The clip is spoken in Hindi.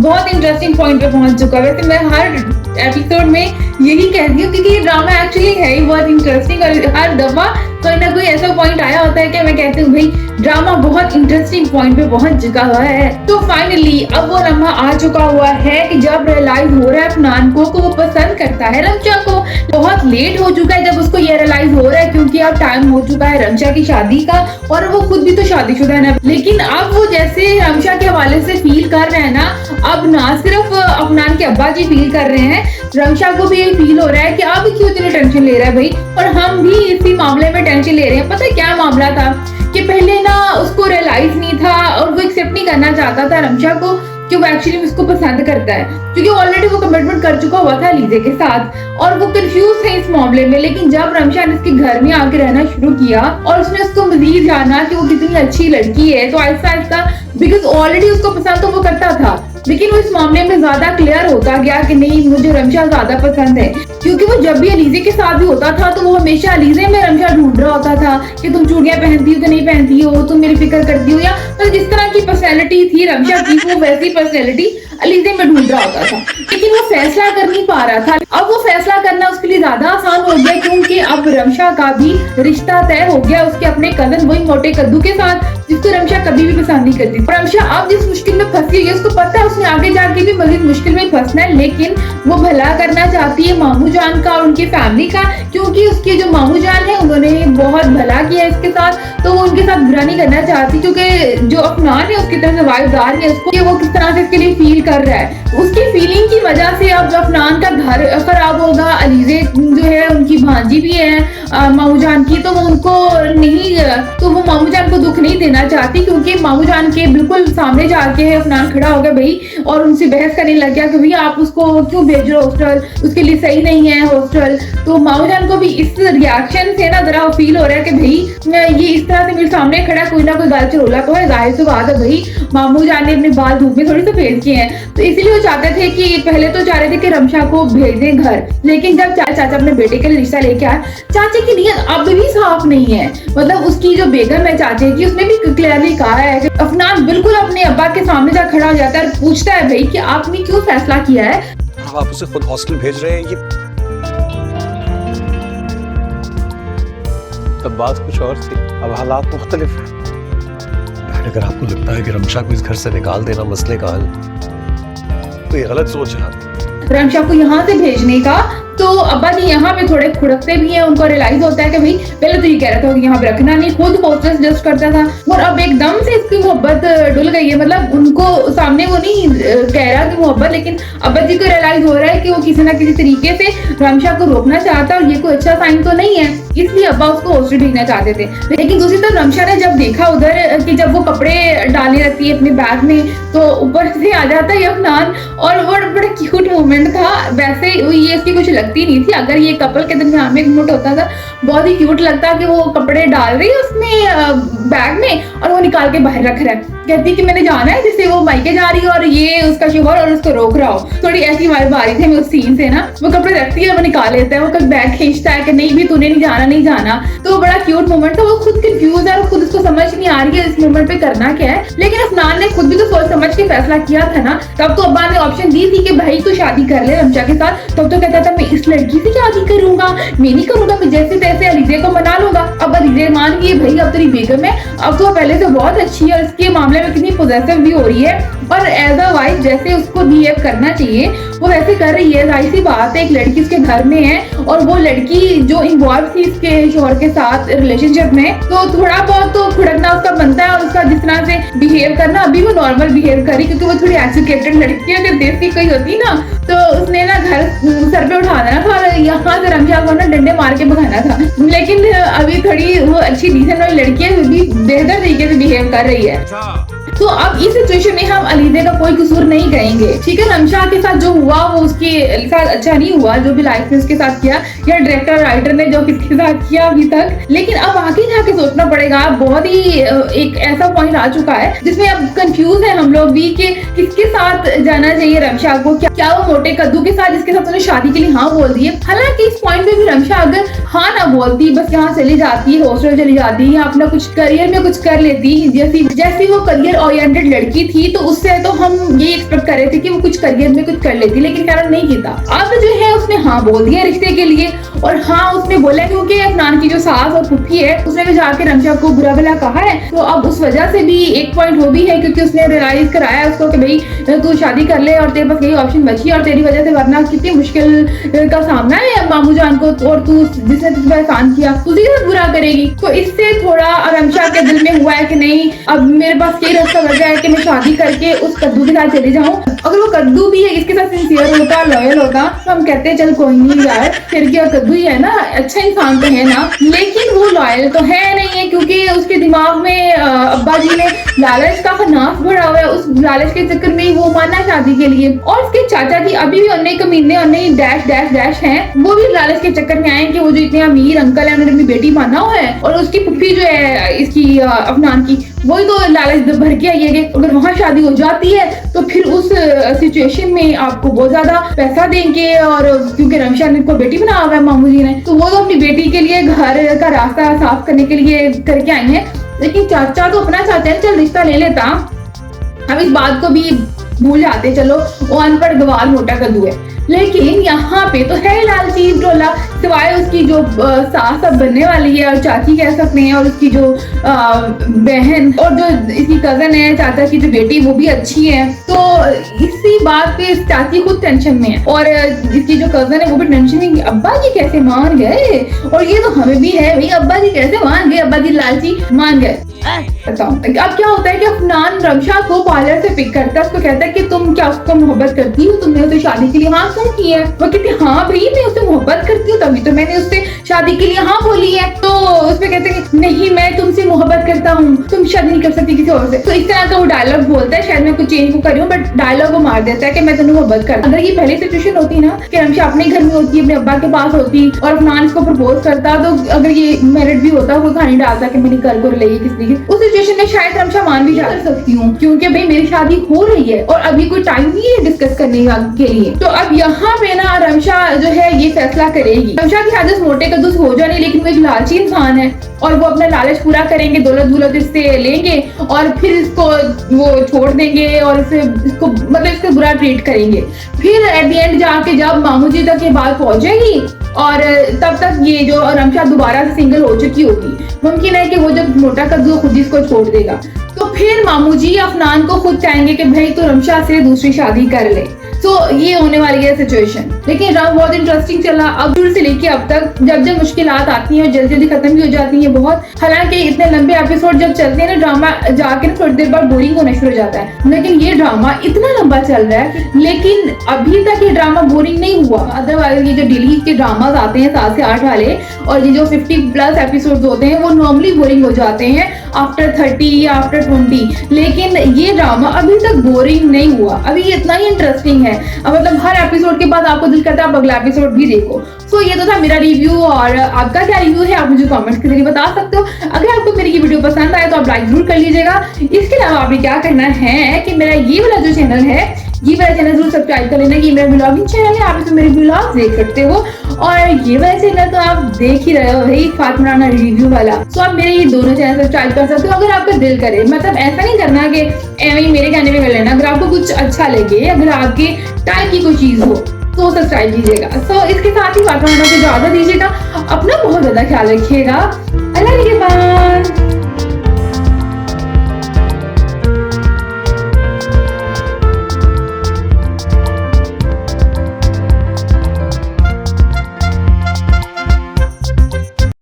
बहुत इंटरेस्टिंग पॉइंट पे पहुंच चुका है। वैसे मैं हर एपिसोड में यही कहती हूँ क्योंकि ये ड्रामा एक्चुअली है ही बहुत इंटरेस्टिंग और हर दफा कोई ना कोई ऐसा पॉइंट आया होता है कि मैं कहती हूँ भाई ड्रामा बहुत इंटरेस्टिंग पॉइंट पे पहुंच चुका हुआ है। तो फाइनली अब वो लम्हा आ चुका हुआ है कि जब रियलाइज हो रहा है अफनान को वो पसंद करता है रमशा को। बहुत लेट हो चुका है जब उसको ये रियलाइज हो रहा है क्योंकि अब टाइम हो चुका है रमशा की शादी का और वो खुद भी तो शादीशुदा है ना। लेकिन अब वो जैसे रमशा के हवाले से फील कर रहे हैं ना, अब ना सिर्फ अफनान के अब्बा जी फील कर रहे हैं, रमशा को भी ये फील हो रहा है कि अब क्यों इतनी टेंशन ले रहा है भाई, और हम भी इसी मामले में टेंशन ले रहे हैं। पता है क्या मामला था कि पहले ना उसको रियलाइज नहीं था और वो एक्सेप्ट नहीं करना चाहता था रमशा को कि वो एक्चुअली उसको पसंद करता है, क्योंकि ऑलरेडी वो कमिटमेंट कर चुका हुआ था अलीज़े के साथ और वो कंफ्यूज थे इस मामले में। लेकिन जब रमशा ने इसके घर में आके रहना शुरू किया और उसने उसको मजीद जाना कि वो कितनी अच्छी लड़की है, तो आहिस्ता आहिस्ता बिकॉज ऑलरेडी उसको पसंद तो वो करता था, लेकिन वो इस मामले में ज्यादा क्लियर होता गया कि नहीं मुझे रमशा ज्यादा पसंद है। क्योंकि वो जब भी अलीज़े के साथ भी होता था तो वो हमेशा अलीज़े में रमशा ढूंढ रहा होता था कि तुम चूड़ियां पहनती हो तो नहीं पहनती हो, तुम मेरी फिक्र करती हो, या तो जिस तरह की पर्सनैलिटी थी रमशा की वो वैसी पर्सनैलिटी अलीज़े में ढूंढ रहा होता था। लेकिन वो फैसला कर नहीं पा रहा था। अब वो फैसला करना उसके लिए ज्यादा आसान हो गया क्योंकि अब रमशा का भी रिश्ता तय हो गया उसके अपने कजन वही मोटे कद्दू के साथ जिसको रमशा कभी भी पसंद नहीं करती। रमशा अब जिस मुश्किल में फंसी हुई है उसको पता है उसने आगे जाके भी मजीद मुश्किल में फंसना है, लेकिन वो भला करना चाहती है मामू जान का और उनकी फैमिली का, क्योंकि उसके जो मामू जान है उन्होंने बहुत भला किया इसके साथ, तो वो उनके साथ बुरा नहीं करना चाहती। क्योंकि जो अफनान है उसकी तरफ से वाइफदार है उसको कि वो किस तरह से इसके लिए फील कर रहा है, उसकी फीलिंग की वजह से अब अफनान का घर खराब होगा। अलीज़े जो है उनकी भांजी भी है मामू जान की, तो वो उनको नहीं, तो वो मामू जान को दुख नहीं देना चाहती क्योंकि मामू जान के बिल्कुल सामने जाके अफनान खड़ा हो गया भाई और उनसे बहस करने लग गया कि भैया आप उसको क्यों भेज रहे हो हॉस्टल, उसके लिए सही नहीं है हॉस्टल। तो मामू जान को भी इस रिएक्शन से ना जरा फील हो रहा है कि भाई ये इस तरह से मेरे सामने खड़ा कोई ना कोई गाल चरोला तो है, जाहिर सी बात है भाई मामू जान ने अपने बाल धूप में थोड़ी सफेद किए हैं, तो इसलिए वो चाहते थे कि पहले तो चाह रहे थे कि रमशा को भेज दें घर। लेकिन जब चाचा अपने बेटे के लिए रिश्ता लेके आए, चाचे की नीयत अब भी साफ नहीं है। मतलब उसकी जो बेगम है चाचे की उसने भी क्लियरली कहा है कि अफनान बिल्कुल अपने अब्बा के सामने जा खड़ा हो जाता है और पूछता है भाई कि आपने क्यों फैसला किया है। आप उसे खुद हॉस्टल भेज रहे हैं, ये तब बात कुछ और थी, अब हालात मुख्तलिफ है। अगर आपको लगता है कि रमशा को इस घर से निकाल देना मसले का हल, तो ये गलत सोच है आपकी। रमशा को यहाँ से भेजने का तो अब्बा जी यहाँ पे थोड़े खुड़कते भी हैं, उनको रियलाइज होता है कि भाई पहले तो ये कह रहा था कि यहाँ पे रखना नहीं, खुद हॉस्टल सजेस्ट करता था और अब एकदम से इसकी मोहब्बत डुल गई है। मतलब उनको सामने वो नहीं कह रहा कि मोहब्बत, लेकिन अब्बा जी को रियलाइज हो रहा है कि वो किसी ना किसी तरीके से रमशा को रोकना चाहता है और ये कोई अच्छा साइन तो नहीं है, इसलिए अब्बा उसको हॉस्टल भेजना चाहते थे। लेकिन दूसरी तरफ रमशा ने जब देखा उधर कि जब वो कपड़े डाले रहती है अपने बैग में तो ऊपर से आ जाता है अफनान, और वो बड़ा क्यूट मोमेंट था। वैसे ये इसकी कुछ लगती नहीं थी, अगर ये कपल के दरमियान में एक मोमेंट होता था बहुत ही क्यूट लगता कि वो कपड़े डाल रही है उसमें बैग में और वो निकाल के बाहर रख रहा है, कहती कि मैंने जाना है, जैसे वो मायके जा रही है और ये उसका शोहर और उसको रोक रहा हो। थोड़ी ऐसी वाइब आ रही थी उस सीन से ना, वो कपड़े रखती है वो निकाल लेता है, वो कभी बैग खींचता है कि नहीं भी तूने नहीं जाना नहीं जाना, तो बड़ा क्यूट मोमेंट था। वो खुद कंफ्यूज है और खुद उसको समझ नहीं आ रही है इस मोमेंट पे करना क्या है। लेकिन अफनान ने खुद भी तो सोच समझ के फैसला किया था ना, तब तो अब्बा ने ऑप्शन दी थी कि भाई तू शादी कर ले रमशा के साथ, तब तो कहता था मैं इस लड़की से शादी करूंगा, मैं नहीं करूंगा, मैं जैसे तैसे अलीज़े को मना लूंगा। अब अलीज़े मान गई भाई अब तेरी बेगम है, अब तो पहले से बहुत अच्छी है, इसके मामले में कितनी पॉजिटिव भी हो रही है, पर एज अ वाइफ जैसे उसको बिहेव करना चाहिए वो वैसे कर रही है। जाहिर सी बात है एक लड़की उसके घर में है और वो लड़की जो इन्वॉल्व थी इसके शोहर के साथ रिलेशनशिप में, तो थोड़ा बहुत तो खुड़कना उसका बनता है और उसका जिस तरह से बिहेव करना अभी वो नॉर्मल बिहेव करी क्योंकि वो थोड़ी एजुकेटेड लड़की है। अगर देसी कोई होती ना तो उसने ना घर सर पे उठा देना था और यहाँ से रमशा को ना डंडे मार के भगाना था। लेकिन अभी थोड़ी वो अच्छी डिसेंट वाली लड़की है, भी बेहतर तरीके से बिहेव कर रही है। तो अब इस सिचुएशन में हम अलीज़े का कोई कसूर नहीं कहेंगे, ठीक है। रमशा के साथ जो हुआ वो उसके साथ अच्छा नहीं हुआ, जो भी लाइफ में उसके साथ किया या डायरेक्टर राइटर ने जो किसके साथ किया अभी तक। लेकिन अब आगे जाके सोचना पड़ेगा, बहुत ही एक ऐसा पॉइंट आ चुका है जिसमें अब कंफ्यूज है हम लोग भी कि किसके साथ जाना चाहिए रमशा को। क्या वो मोटे कद्दू के साथ जिसके साथ उन्हें शादी के लिए हाँ बोल दी है। हालांकि इस पॉइंट पे भी रमशा अगर हाँ ना बोलती, बस यहाँ चली जाती, हॉस्टल चली जाती या अपना कुछ करियर में कुछ कर लेती, जैसी वो करियर ओरिएंटेड लड़की थी, तो उससे तो हम ये एक्सपेक्ट कर रहे थे कि वो कुछ करियर में कुछ कर लेती, लेकिन खैर नहीं किया। अब जो है उसने हाँ बोल दिया रिश्ते के लिए, और हाँ उसने बोला क्योंकि अफनान की जो सास और पुप्पी है उसने भी जाके रमशा को बुरा भला कहा है, तो अब उस वजह से भी एक पॉइंट वो भी है क्योंकि उसने रियलाइज कराया उसको कि भाई तू शादी कर ले और तेरे पास यही ऑप्शन बची और तेरी वजह से वरना कितनी मुश्किल का सामना है मामू जान को, और तू जिसने तुझ पर एहसान किया तुझे भी बुरा करेगी। तो इससे थोड़ा रमशा के दिल में हुआ है कि नहीं अब मेरे पास यही रास्ता बचा है कि मैं शादी करके उस कद्दू के साथ चली जाऊँ। अगर वो कद्दू भी है इसके साथ सिंसियर होता, लॉयल होता, तो हम कहते हैं चल कोई नहीं यार फिर क्या कद्दू ही है ना, अच्छा इंसान तो है ना, लेकिन वो लॉयल तो है नहीं है क्योंकि उसके दिमाग में अब्बा जी ने लालच का खनाफ भरा हुआ है। उस लालच के चक्कर में वो माना शादी के लिए, और उसके चाचा जी अभी भी अन्य कमीने अन्य डैश डैश डैश हैं, वो भी लालच के चक्कर में आए कि वो जो इतने अमीर अंकल है उन्होंने अपनी बेटी माना हुआ है, और उसकी पुप्पी जो है इसकी अफनान की वही तो लालच भर के आई है कि अगर वहाँ शादी हो जाती है तो फिर उस सिचुएशन में आपको बहुत ज्यादा पैसा देंगे, और क्योंकि रमशा ने को बेटी बना हुआ है मामू जी ने, तो वो तो अपनी बेटी के लिए घर का रास्ता साफ करने के लिए करके आई है। लेकिन चाचा तो अपना चाहते हैं चल रिश्ता ले लेता, हम इस बात को भी भूल जाते चलो वो अनपढ़ गवार मोटा कद्दू है, लेकिन यहाँ पे तो है लालची टोला, सिवाय उसकी जो सास अब बनने वाली है और चाची कह सकते हैं, और उसकी जो बहन और जो इसकी कजन है चाचा की जो बेटी वो भी अच्छी है, तो इसी बात पे चाची खुद टेंशन में है और इसकी जो कजन है वो भी टेंशन में कि अब्बा जी कैसे मान गए, और ये तो हमें भी है भाई अब्बा जी कैसे मान गए, अब्बा जी लालची मान गए। बताओ अब क्या होता है कि अफनान रमशा को पार्लर से पिक करता है, उसको कहता है कि तुम क्या उसको मोहब्बत करती हो, तुमने उसे शादी के लिए हाँ क्यों की है, वो कहती है हाँ भाई मैं उससे मोहब्बत करती हूँ तभी तो मैंने उससे शादी के लिए हाँ बोली है, तो उसमें कहते हैं नहीं मैं तुमसे मोहब्बत करता हूँ, तुम शादी नहीं कर सकती किसी और से, तो इस तरह का वो डायलॉग बोलता है, शायद मैं कुछ चेंज को कर रही हूँ बट डायलॉग वो मार देता है कि मैं तुम्हें मोहब्बत करता। अगर ये पहली सिचुएशन होती ना कि रमशा अपने घर में होती अपने अब्बा के पास होती और अफनान इसको प्रपोज करता, तो अगर ये मैरिड भी होता कोई कहानी डालता कि मैंने कर को ले किसी की, उस सिचुएशन में शायद रमशा मान भी जा सकती हूँ क्योंकि भाई मेरी शादी हो रही है और अभी कोई टाइम नहीं है डिस्कस करने के लिए। तो अब यहाँ पे ना रमशा जो है ये फैसला करेगी, रमशा की शादी मोटे कद्दू हो जाने, लेकिन वो एक लालची इंसान है और वो अपना लालच पूरा करेंगे, दौलत इससे लेंगे और फिर इसको वो छोड़ देंगे और इसको मतलब इसको बुरा ट्रीट करेंगे। फिर एट द एंड जाके जब मामू जी तक ये बात पहुंचेगी और तब तक ये जो रमशा दोबारा से सिंगल हो चुकी होगी, मुमकिन है कि वो जब मोटा कद्दू खुद इसको छोड़ देगा, तो फिर मामू जी अफनान को खुद चाहेंगे कि भाई तू रमशा से दूसरी शादी कर ले। तो ये होने वाली है सिचुएशन। लेकिन ड्रामा बहुत इंटरेस्टिंग चला अब शुरू से लेके अब तक, जब जब मुश्किलात आती हैं और जल्दी जल्दी खत्म भी हो जाती हैं बहुत। हालांकि इतने लंबे एपिसोड जब चलते हैं ना ड्रामा जाके ना थोड़ी देर बाद बोरिंग होना शुरू हो जाता है, लेकिन ये ड्रामा इतना लंबा चल रहा है लेकिन अभी तक ये ड्रामा बोरिंग नहीं हुआ। अदरवाइज ये जो डेली के ड्रामाज आते हैं 7 से 8 वाले और ये जो 50+ एपिसोड होते हैं वो नॉर्मली बोरिंग हो जाते हैं आफ्टर 30 या आफ्टर 20, लेकिन ये ड्रामा अभी तक बोरिंग नहीं हुआ, अभी इतना ही इंटरेस्टिंग है। मतलब हर एपिसोड के बाद आपको दिल करता है आप अगला एपिसोड भी देखो। तो ये तो था मेरा रिव्यू, और आपका क्या रिव्यू है आप मुझे कमेंट के जरिए बता सकते हो। अगर आपको मेरी ये वीडियो पसंद आए तो आप लाइक जरूर कर लीजिएगा। इसके अलावा आपने क्या करना है कि मेरा ये वाला जो चैनल है ये वाला चैनल जरूर सब्सक्राइब कर लेना, ये मेरा ब्लॉगिंग चैनल है, आप इसमें मेरे ब्लॉग देख सकते हो। और ये वाला चैनल तो आप देख ही रहे हो भाई फातिमा राना रिव्यू वाला, तो आप मेरे ये दोनों चैनल सब्सक्राइब कर सकते हो अगर आपका दिल करे। मतलब ऐसा नहीं करना कि एवं ही मेरे कहने में कर लेना, अगर आपको कुछ अच्छा लगे, अगर आपके टाइप की कोई चीज हो तो सब्सक्राइब कीजिएगा। तो इसके साथ ही फातिमा राना को इजाजत दीजिएगा, अपना बहुत ज्यादा ख्याल रखिएगा। अल्लाह के बाद।